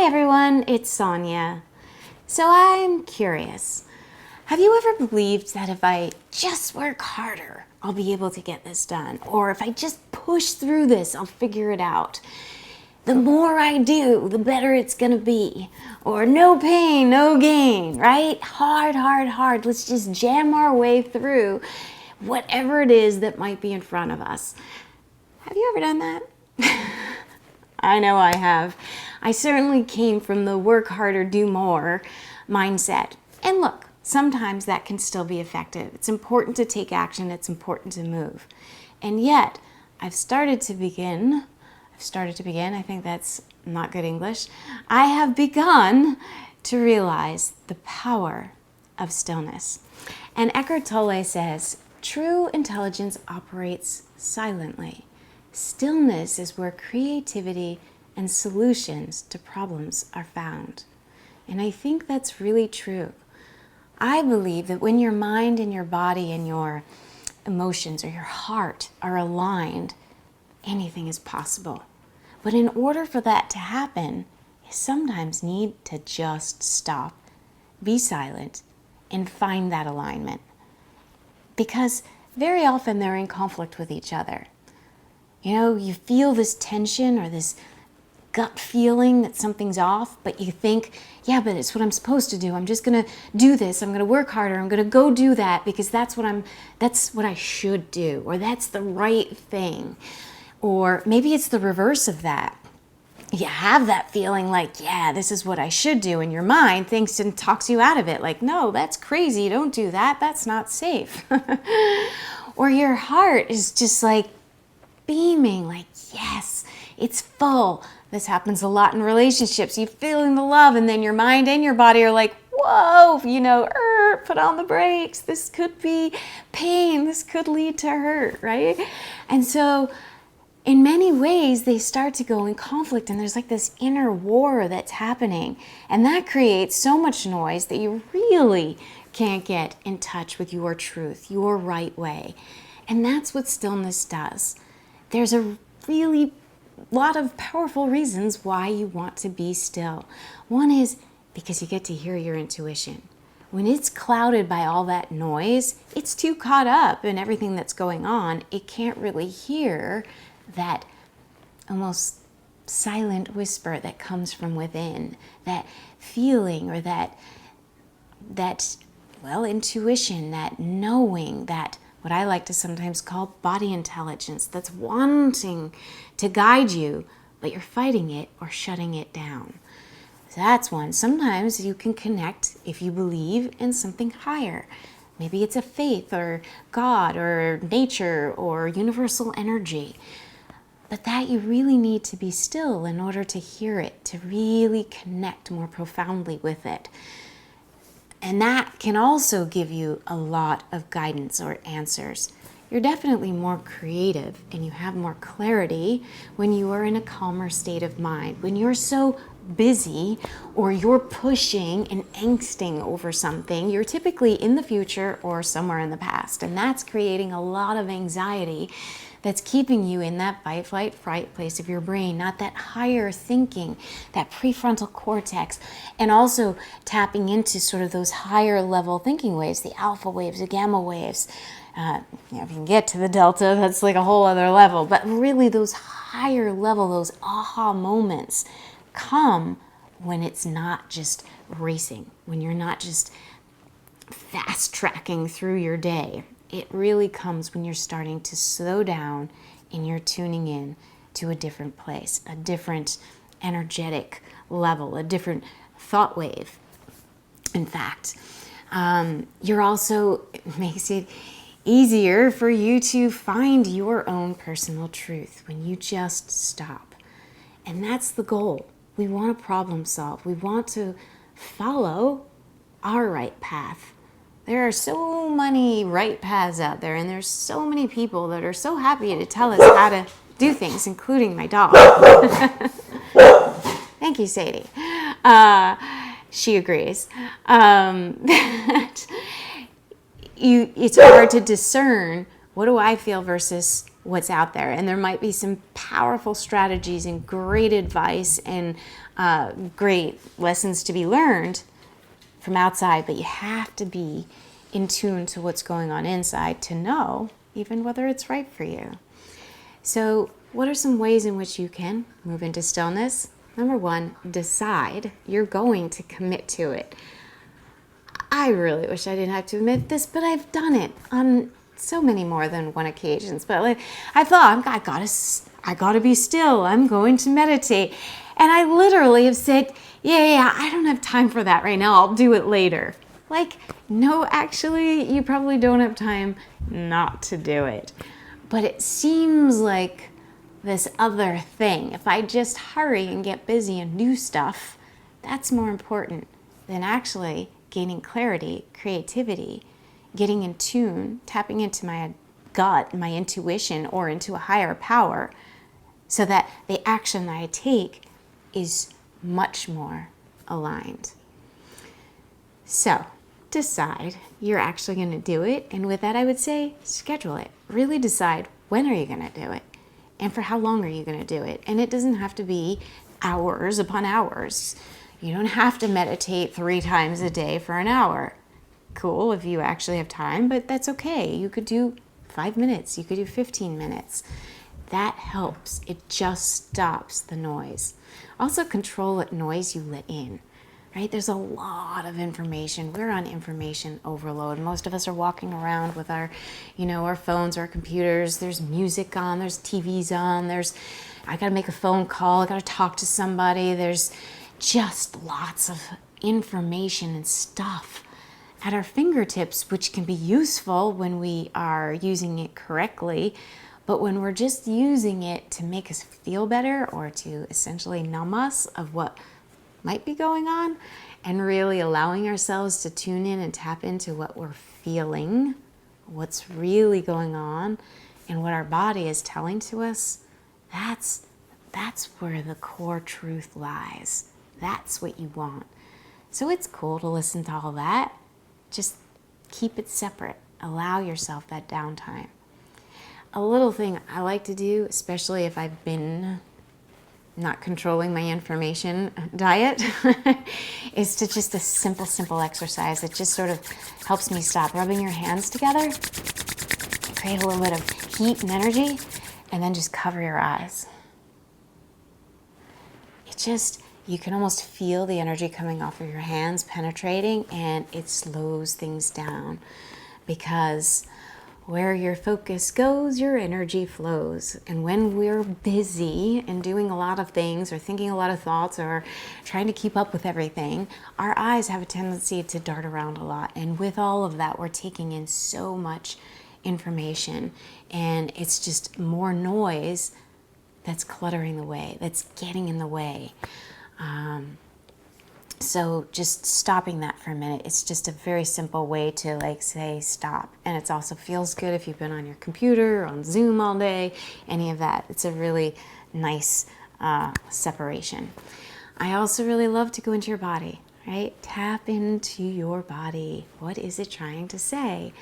everyone, it's Sonia. So I'm curious. Have you ever believed that if I just work harder, I'll be able to get this done? Or if I just push through this, I'll figure it out? The more I do, the better it's gonna be. Or no pain, no gain, right? Hard, hard, hard. Let's just jam our way through whatever it is that might be in front of us. Have you ever done that? I know I have. I certainly came from the work harder, do more mindset. And look, sometimes that can still be effective. It's important to take action. It's important to move. And yet, I've started to begin, I think that's not good English. I have begun to realize the power of stillness. And Eckhart Tolle says, true intelligence operates silently. Stillness is where creativity and solutions to problems are found. And I think that's really true. I believe that when your mind and your body and your emotions or your heart are aligned, anything is possible. But in order for that to happen, you sometimes need to just stop, be silent, and find that alignment. Because very often they're in conflict with each other. You know, you feel this tension or this gut feeling that something's off, but you think, yeah, but it's what I'm supposed to do. I'm just going to do this. I'm going to work harder. I'm going to go do that because that's what I should do, or that's the right thing. Or maybe it's the reverse of that. You have that feeling like, yeah, this is what I should do. And your mind thinks and talks you out of it. Like, no, that's crazy. Don't do that. That's not safe. Or your heart is just like beaming, like, yes, it's full. This happens a lot in relationships. You feeling the love, and then your mind and your body are like, whoa, put on the brakes. This could be pain. This could lead to hurt, right? And so in many ways, they start to go in conflict, and there's like this inner war that's happening. And that creates so much noise that you really can't get in touch with your truth, your right way. And that's what stillness does. There's a really lot of powerful reasons why you want to be still. One is because you get to hear your intuition. When it's clouded by all that noise, it's too caught up in everything that's going on. It can't really hear that almost silent whisper that comes from within, that feeling or that intuition, that knowing, that what I like to sometimes call body intelligence, that's wanting to guide you, but you're fighting it or shutting it down. So that's one. Sometimes you can connect if you believe in something higher. Maybe it's a faith or God or nature or universal energy. But that you really need to be still in order to hear it, to really connect more profoundly with it. And that can also give you a lot of guidance or answers. You're definitely more creative and you have more clarity when you are in a calmer state of mind. When you're so busy or you're pushing and angsting over something, you're typically in the future or somewhere in the past. And that's creating a lot of anxiety that's keeping you in that fight, flight, fright place of your brain, not that higher thinking, that prefrontal cortex, and also tapping into sort of those higher level thinking waves, the alpha waves, the gamma waves. If you can get to the delta, that's like a whole other level. But really those higher level, those aha moments come when it's not just racing, when you're not just fast tracking through your day. It really comes when you're starting to slow down and you're tuning in to a different place, a different energetic level, a different thought wave. In fact, it makes it easier for you to find your own personal truth when you just stop. And that's the goal. We want to problem solve. We want to follow our right path. There are so many right paths out there, and there's so many people that are so happy to tell us how to do things, including my dog. Thank you, Sadie. She agrees. That it's hard to discern what do I feel versus what's out there. And there might be some powerful strategies and great advice and great lessons to be learned from outside, but you have to be in tune to what's going on inside to know even whether it's right for you. So what are some ways in which you can move into stillness? Number one, decide you're going to commit to it. I really wish I didn't have to admit this, but I've done it on so many more than one occasions. But like, I thought, I gotta be still. I'm going to meditate. And I literally have said, yeah, I don't have time for that right now. I'll do it later. Like, no, actually, you probably don't have time not to do it. But it seems like this other thing, if I just hurry and get busy and do stuff, that's more important than actually gaining clarity, creativity, getting in tune, tapping into my gut, my intuition, or into a higher power, so that the action that I take is much more aligned. So decide you're actually going to do it. And with that, I would say schedule it. Really decide, when are you going to do it? And for how long are you going to do it? And it doesn't have to be hours upon hours. You don't have to meditate 3 times a day for an hour. Cool if you actually have time, but that's okay. You could do 5 minutes. You could do 15 minutes. That helps. It just stops the noise. Also control what noise you let in. Right? There's a lot of information. We're on information overload. Most of us are walking around with our phones, our computers. There's music on, there's TVs on, I gotta make a phone call, I gotta talk to somebody. There's just lots of information and stuff at our fingertips, which can be useful when we are using it correctly. But when we're just using it to make us feel better or to essentially numb us of what might be going on, and really allowing ourselves to tune in and tap into what we're feeling, what's really going on, and what our body is telling to us, that's where the core truth lies. That's what you want. So it's cool to listen to all that. Just keep it separate. Allow yourself that downtime. A little thing I like to do, especially if I've been not controlling my information diet, is to just a simple exercise that just sort of helps me stop. Rubbing your hands together, create a little bit of heat and energy, and then just cover your eyes. You can almost feel the energy coming off of your hands penetrating, and it slows things down, because where your focus goes, your energy flows. And when we're busy and doing a lot of things or thinking a lot of thoughts or trying to keep up with everything, our eyes have a tendency to dart around a lot. And with all of that, we're taking in so much information, and it's just more noise that's cluttering the way, that's getting in the way. So just stopping that for a minute, it's just a very simple way to say stop. And it also feels good if you've been on your computer or on Zoom all day, any of that. It's a really nice separation. I also really love to go into your body, right? Tap into your body. What is it trying to say?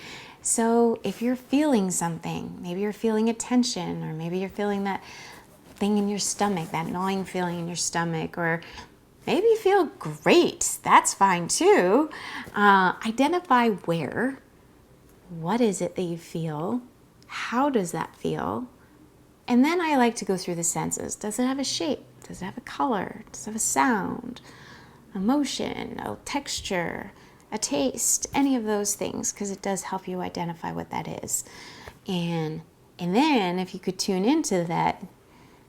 So if you're feeling something, maybe you're feeling a tension, or maybe you're feeling that thing in your stomach, that gnawing feeling in your stomach, or maybe you feel great. That's fine too. Identify where. What is it that you feel? How does that feel? And then I like to go through the senses. Does it have a shape? Does it have a color? Does it have a sound? Emotion, a texture, a taste, any of those things, because it does help you identify what that is. And then if you could tune into that,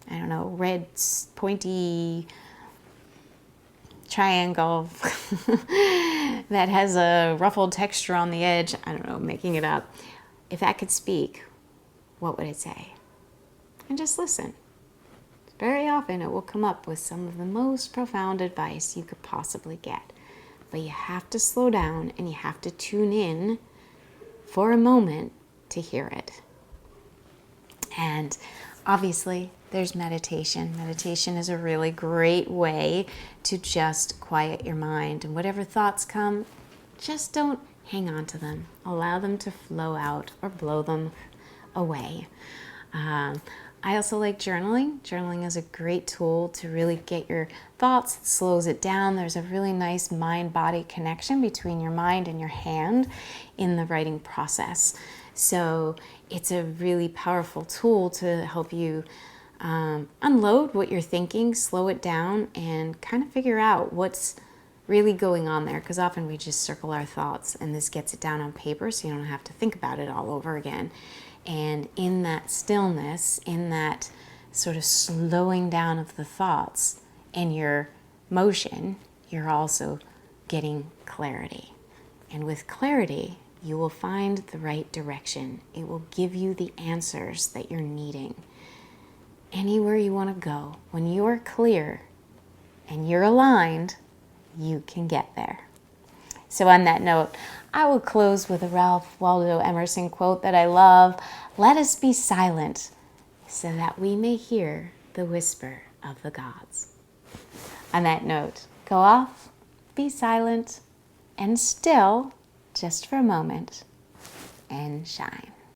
I don't know, red, pointy triangle that has a ruffled texture on the edge, I don't know, making it up. If that could speak, what would it say? And just listen. Very often it will come up with some of the most profound advice you could possibly get. But you have to slow down and you have to tune in for a moment to hear it. And obviously, there's meditation. Meditation is a really great way to just quiet your mind. And whatever thoughts come, just don't hang on to them. Allow them to flow out or blow them away. I also like journaling. Journaling is a great tool to really get your thoughts. It slows it down. There's a really nice mind-body connection between your mind and your hand in the writing process. So it's a really powerful tool to help you unload what you're thinking, slow it down, and kind of figure out what's really going on there, because often we just circle our thoughts, and this gets it down on paper so you don't have to think about it all over again. And in that stillness, in that sort of slowing down of the thoughts and your motion, you're also getting clarity. And with clarity, you will find the right direction. It will give you the answers that you're needing. Anywhere you want to go, when you are clear and you're aligned, you can get there. So on that note, I will close with a Ralph Waldo Emerson quote that I love. Let us be silent so that we may hear the whisper of the gods. On that note, go off, be silent, and still, just for a moment, and shine.